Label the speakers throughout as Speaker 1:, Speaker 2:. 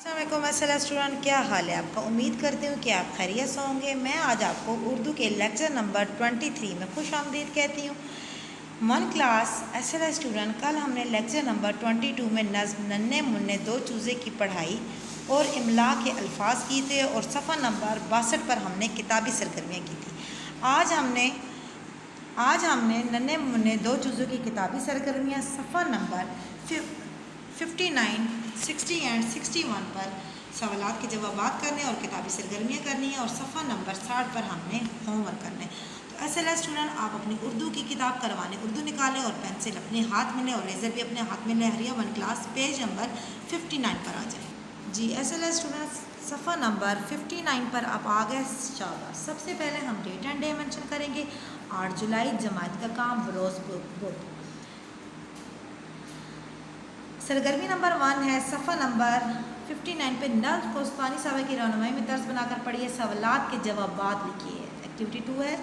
Speaker 1: अस्सलाम स्टूडेंट, क्या हाल है आपका। उम्मीद करती हूँ कि आप खैरियत से होंगे। मैं आज आपको उर्दू के लेक्चर नंबर 23 में खुश आमदीद कहती हूँ। वन क्लास स्टूडेंट, कल हमने लेक्चर नंबर 22 में नज़्म नन्हे मुन्ने दो चूज़े की पढ़ाई और इमला के अल्फाज किए थे और सफ़ा नंबर 62 पर हमने किताबी सरगर्मियाँ की थी। आज हमने नन्हे मुन्ने दो चूज़ों की किताबी सरगर्मियाँ सफ़ा नंबर 59, 60 एंड 61 पर सवालात के जवाबात करने और किताबी सरगर्मियाँ करनी है और सफ़ा नंबर 60 पर हमने होमवर्क करना है। तो ऐसे स्टूडेंट, आप अपनी उर्दू की किताब करवाने उर्दू निकालें और पेंसिल अपने हाथ में लें और रेज़र भी अपने हाथ में लें। हरिया वन क्लास पेज नंबर 59 पर आ जाए। जी ऐसे स्टूडेंट, सफ़ा नंबर 59 पर आप आ गए। शाबाश। सबसे पहले हम डेट एंड डे मेंशन करेंगे। 8 जुलाई, जमात का काम, रोज़ बुक। सरगर्मी नंबर 1 है सफ़ा नंबर 59 पे नज़्म को उस्तानी साहब की रहनुमाई में तर्ज बनाकर पढ़िए, सवालात के जवाबात लिखिए। एक्टिविटी 2 है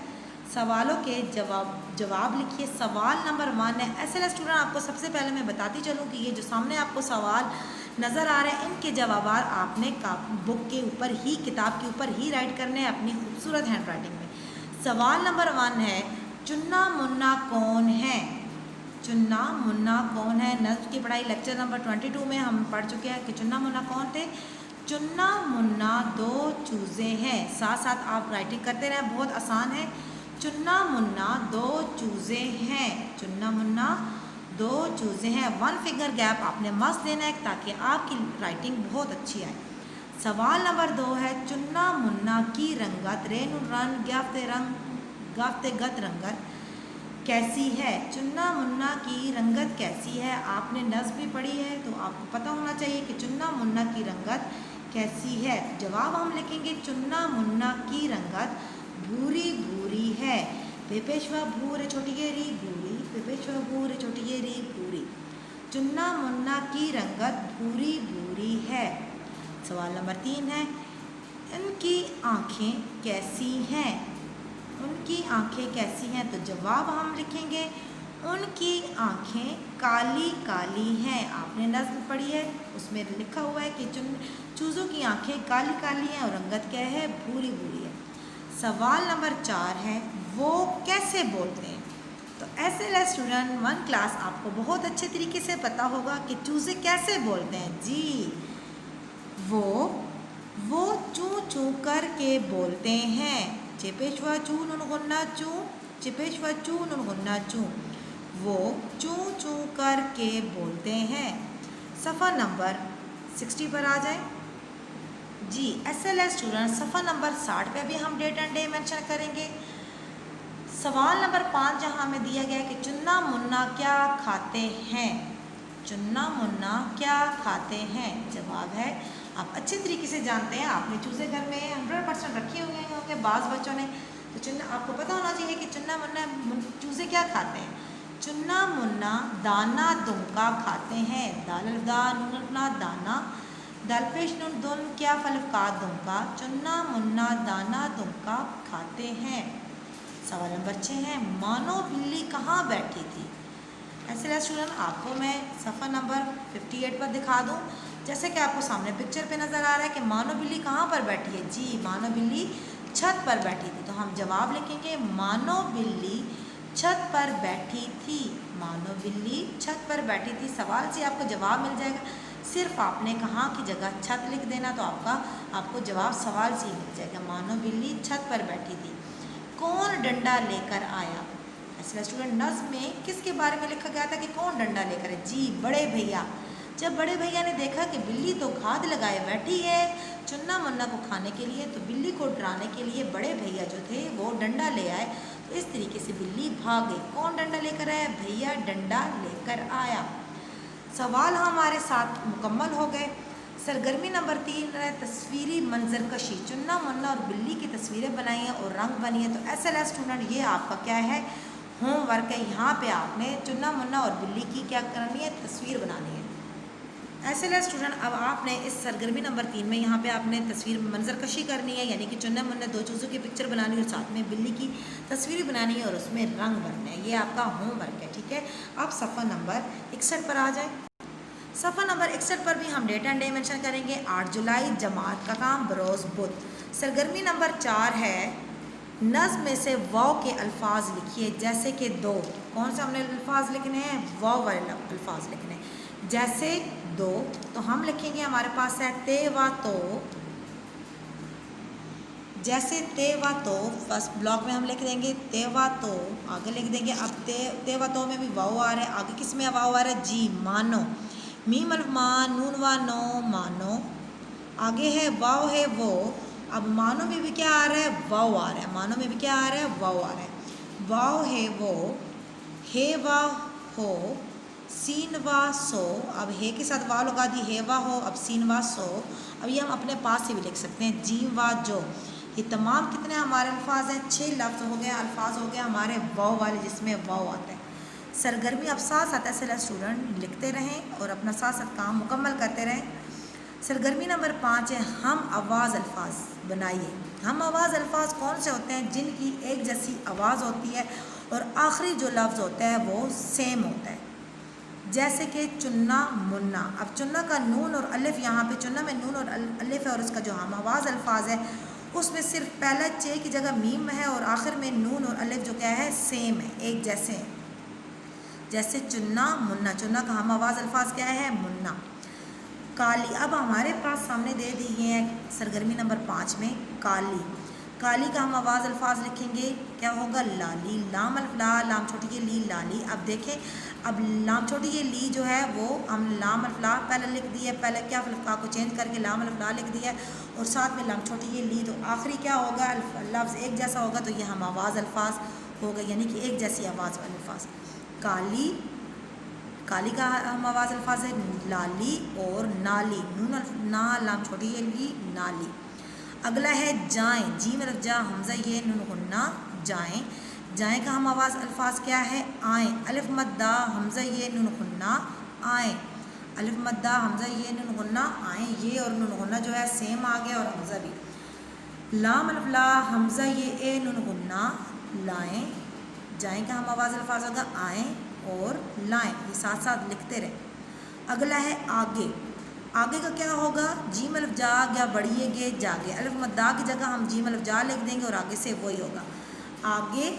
Speaker 1: सवालों के जवाब लिखिए। सवाल नंबर 1 है ऐसे स्टूडेंट, आपको सबसे पहले मैं बताती चलूँ कि ये जो सामने आपको सवाल नज़र आ रहे हैं, इनके जवाब आपने बुक के ऊपर ही, किताब के ऊपर ही राइट करने हैं अपनी खूबसूरत हैंड राइटिंग में। सवाल नंबर 1 है चुन्ना मुन्ना कौन है। चुन्ना मुन्ना कौन है। नज़्म की पढ़ाई लेक्चर नंबर 22 में हम पढ़ चुके हैं कि चुन्ना मुन्ना कौन थे। चुन्ना मुन्ना दो चूज़े हैं। साथ साथ आप राइटिंग करते रहें, बहुत आसान है। चुन्ना मुन्ना दो चूज़े हैं। चुन्ना मुन्ना दो चूज़े हैं। 1 फिंगर गैप आपने मस्त देना है ताकि आपकी राइटिंग बहुत अच्छी आए। सवाल नंबर 2 है चुन्ना मुन्ना की रंगत, रेन रन गाफ्ते गत रंगत कैसी है। चुन्ना मुन्ना की रंगत कैसी है। आपने नज़्म भी पढ़ी है तो आपको पता होना चाहिए कि चुन्ना मुन्ना की रंगत कैसी है। जवाब हम लिखेंगे चुन्ना मुन्ना की रंगत भूरी भूरी है। पेपेशवा भूरे छोटी गेरी भूरी, पेपेशवा भूरे छोटी गेरी भूरी। चुन्ना मुन्ना की रंगत भूरी भूरी है। सवाल नंबर 3 है इनकी आँखें कैसी हैं। उनकी आँखें कैसी हैं, तो जवाब हम लिखेंगे उनकी आँखें काली काली हैं। आपने नज़्म पढ़ी है, उसमें लिखा हुआ है कि चूज़ों की आँखें काली काली हैं और रंगत क्या है, भूरी भूरी है। सवाल नंबर 4 है वो कैसे बोलते हैं। तो ऐसे स्टूडेंट 1 क्लास आपको बहुत अच्छे तरीके से पता होगा कि चूज़े कैसे बोलते हैं। जी वो चूँ चूँ करके बोलते हैं। चिपेशवा चू नुन गुन्ना चू, चिपेशवा चू नुन गुन्ना चू। वो चूँ चूँ करके बोलते हैं। सफ़ा नंबर 60 पर आ जाए। जी SLS स्टूडेंट, सफ़ा नंबर 60 पे भी हम डेट एंड डे मेंशन करेंगे। सवाल नंबर 5 जहाँ हमें दिया गया है कि चुन्ना मुन्ना क्या खाते हैं। चुन्ना मुन्ना क्या खाते हैं। जवाब है, आप अच्छे तरीके से जानते हैं, आपने चूज़े घर में 100% रखे हुए होंगे बाज़ बच्चों ने, तो चुन्ना आपको पता होना चाहिए कि चुन्ना मुन्ना चूज़े क्या खाते हैं। चुन्ना मुन्ना दाना दुमका खाते हैं। दाना दलपेश नुन दुम क्या फलका दुमका। चुन्ना मुन्ना दाना दुमका खाते हैं। सवाल नंबर 6 है मानो बिल्ली कहाँ बैठी थी। ऐसे स्टूडेंट, आपको मैं सफ़ा नंबर 58 पर दिखा दूँ। जैसे कि आपको सामने पिक्चर पे नज़र आ रहा है कि मानो बिल्ली कहाँ पर बैठी है। जी मानो बिल्ली छत पर बैठी थी। तो हम जवाब लिखेंगे मानो बिल्ली छत पर बैठी थी। मानो बिल्ली छत पर बैठी थी। सवाल से आपको जवाब मिल जाएगा। सिर्फ आपने कहाँ की जगह छत लिख देना तो आपको जवाब सवाल से ही मिल जाएगा। मानो बिल्ली छत पर बैठी थी। कौन डंडा लेकर आया। ऐसे स्टूडेंट, नज़्म में किसके बारे में लिखा गया था कि कौन डंडा लेकर है। जी बड़े भैया। जब बड़े भैया ने देखा कि बिल्ली तो घात लगाए बैठी है चुन्ना मुन्ना को खाने के लिए, तो बिल्ली को डराने के लिए बड़े भैया जो थे वो डंडा ले आए। तो इस तरीके से बिल्ली भाग गई। कौन डंडा लेकर आया। भैया डंडा लेकर आया। सवाल हमारे साथ मुकम्मल हो गए। सरगर्मी नंबर 3 है तस्वीरी मंजर कशी। चुन्ना मुन्ना और बिल्ली की तस्वीरें बनाई हैं और रंग बनी है। तो ऐसा स्टूडेंट, ये आपका क्या है, होमवर्क है। यहाँ पे आपने चुन्ना मुन्ना और बिल्ली की क्या करनी है, तस्वीर बनानी है। ऐसे स्टूडेंट, अब आपने इस सरगर्मी नंबर 3 में यहाँ पे आपने तस्वीर मंजर कशी करनी है, यानी कि चुन्ना मुन्ना दो चूज़ों की पिक्चर बनानी है और साथ में बिल्ली की तस्वीर बनानी है और उसमें रंग भरना है। ये आपका होमवर्क है, ठीक है। अब सफ़ा नंबर 61 पर आ जाए। सफ़ा नंबर 61 पर भी हम डेट एंड डे मेंशन करेंगे 8 जुलाई, जमात का काम बरोज़ बुध। सरगर्मी नंबर 4 है नज़्म में से वाव के अल्फाज लिखिए, जैसे कि दो। कौन से हमने अल्फाज लिखने हैं? वाव वाले अल्फाज लिखने हैं। जैसे दो, तो हम लिखेंगे, हमारे पास है ते व तो। जैसे ते व तो फर्स्ट ब्लॉक में हम लिख देंगे ते व तो, आगे लिख देंगे। अब ते व तो में भी वाव आ रहा है, आगे किस में वाव आ रहा है? जी मानो। मीम अल्फ मा, नून व नो मानो। आगे है वाव है वो। अब मानो में भी क्या आ रहा है? वाव आ रहा है। मानो में भी क्या आ रहा है? वाव आ रहा है। वाव है वो, हे व हो, सीन व सो। अब हे के साथ वाव लगा दी, हे व हो, अब सीन व सो। अब ये हम अपने पास से भी लिख सकते हैं, जीम व जो। ये तमाम कितने हमारे अल्फाज हैं? 6 लफ्ज़ हो गए, अल्फाज हो गए हमारे वाव वाले, जिसमें वाव आता है। सरगर्मी अब साथ साथ ऐसे स्टूडेंट लिखते रहें और अपना साथ साथ काम मुकम्मल करते रहें। सरगर्मी नंबर 5 है हम आवाज़ अल्फाज बनाइए। हम आवाज़ अल्फाज कौन से होते हैं? जिनकी एक जैसी आवाज़ होती है और आखिरी जो लफ्ज़ होता है वो सेम होता है। जैसे कि चुन्ना मुन्ना। अब चुन्ना का नून और अलिफ, यहाँ पे चुन्ना में नून और अलिफ है और उसका जो हम आवाज़ अल्फाज है उसमें सिर्फ पहला चे की जगह मीम है और आखिर में नून और अलिफ जो क्या है? सेम है, एक जैसे हैं। जैसे चुन्ना मुन्ना, चुन्ना का हम आवाज़ अल्फाज क्या है? मुन्ना। काली, अब हमारे पास सामने दे दी है सरगर्मी नंबर 5 में काली। काली का हम आवाज़ अल्फाज लिखेंगे, क्या होगा? लाली। लाम अल्फ ला, लाम छोटी ये ली, लाली। अब देखें, अब लाम छोटी ये ली जो है वो हम लाम अल्फ ला पहले लिख दी है, पहले क्या अल्फा को चेंज करके लाम अल्फ ला लिख दिया है और साथ में लाम छोटी ये ली, तो आखिरी क्या होगा? लफ्ज़ एक जैसा होगा, तो ये हम आवाज़ अल्फाज होगा, यानी कि एक जैसी आवाज़ वाले अल्फाज। काली, काली का हम आवाज़ अल्फाज है लाली और नाली। नून ना, लाम छोटी ये ली, नाली। अगला है जाएं, जी में जा, हमजा ये नून गुन्ना, जाएं। जाएं का हम आवाज़ अल्फाज क्या है? आएँ। अलिफ मद्दा, हमजा ये नून गुन्ना, आएँ। अलिफ मद्दा, हमजा ये नून गुन्ना, आएँ। ये और नून गुन्ना जो है सेम आ गया और हमजा भी। लाम अलिफ ला, हमजा ये ए नून गुन्ना, लाएँ। जाएं का हम आवाज़ अल्फाज होगा आएँ और लाएँ, ये साथ साथ लिखते रहें। अगला है आगे। आगे का क्या होगा? जीम अलिफ जा गया, बढ़िए गे जागे। अलिफ मद्दा की जगह हम जीम अलिफ जा लिख देंगे और आगे से वही होगा, आगे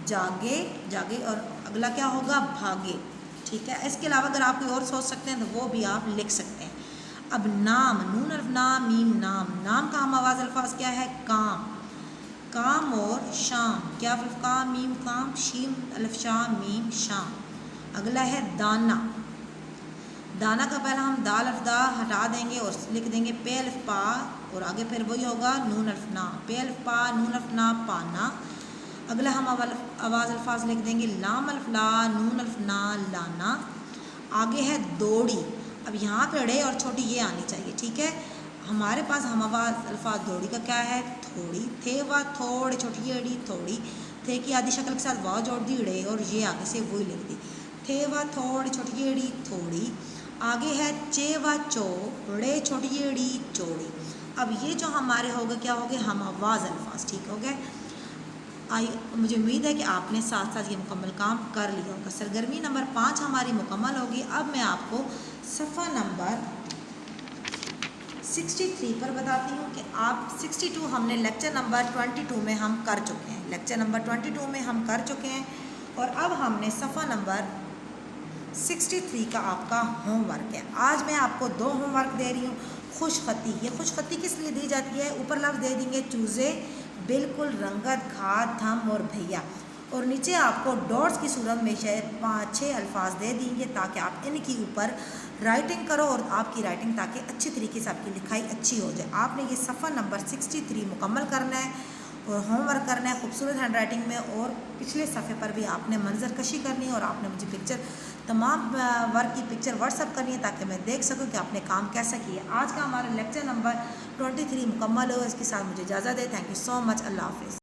Speaker 1: जागे, जागे। और अगला क्या होगा? भागे। ठीक है, इसके अलावा अगर आप कोई और सोच सकते हैं तो वो भी आप लिख सकते हैं। अब नाम, नून अलिफ नाम मीम नाम। नाम का हम आवाज़ अल्फाज क्या है? काम। काम और शाम, क्या अल्फ काम मीम काम, शीम अलिफ शाम मीम शाम। अगला है दाना। दाना का पहला हम दाल अल्फ दा हटा देंगे और लिख देंगे पे अल्फ पा और आगे फिर वही होगा नून अल्फ ना, पे अल्फ पा नून अल्फ ना, पाना। अगला हम आवाज़ अल्फाज लिख देंगे लाम अल्फ ला, नून अल्फ ना, लाना। आगे है दौड़ी। अब यहाँ पे ड़े और छोटी ये आनी चाहिए। ठीक है, हमारे पास हम आवाज़ अल्फाज दौड़ी का क्या है? थोड़ी। थे व थोड़ी, छोटी एड़ी थोड़ी। थे की आदि शक्ल के साथ वाव जोड़ दी, ड़े और ये आगे से वही लिख दी। थे व थोड़ी, छोटी एड़ी थोड़ी। आगे है चे व चो, ड़े छोटी एड़ी चौड़ी। अब ये जो हमारे हो गए क्या हो गए? हम आवाज़ अल्फाज। ठीक हो गए। मुझे उम्मीद है कि आपने साथ साथ ये मुकम्मल काम कर लिया होगा। सरगर्मी नंबर 5 हमारी मुकम्मल होगी। अब मैं आपको सफ़ा नंबर 63 पर बताती हूँ कि आप 62 हमने लेक्चर नंबर 22 में हम कर चुके हैं। लेक्चर नंबर 22 में हम कर चुके हैं और अब हमने सफ़ा नंबर 63 का आपका होमवर्क है। आज मैं आपको 2 होमवर्क दे रही हूँ। खुशखती, ये खुशखती किस लिए दी जाती है? ऊपर लफ्ज़ दे देंगे चूज़े, बिल्कुल, रंगत, खाद, थम और भैया, और नीचे आपको डॉट्स की सूरत में 5-6 अल्फाज दे देंगे ताकि आप इनके ऊपर राइटिंग करो और आपकी राइटिंग ताकि अच्छी तरीके से आपकी लिखाई अच्छी हो जाए। आपने ये सफ़ा नंबर 63 मुकम्मल करना है और होमवर्क करना है खूबसूरत हैंड राइटिंग में, और पिछले सफ़े पर भी आपने मंजर कशी करनी है और आपने मुझे पिक्चर, तमाम वर्क की पिक्चर व्हाट्सअप करनी है ताकि मैं देख सकूं कि आपने काम कैसा किया। आज का हमारा लेक्चर नंबर 23 मुकम्मल हो, इसके साथ मुझे इजाज़त है। Thank you so much. अल्लाह हाफ़िज़।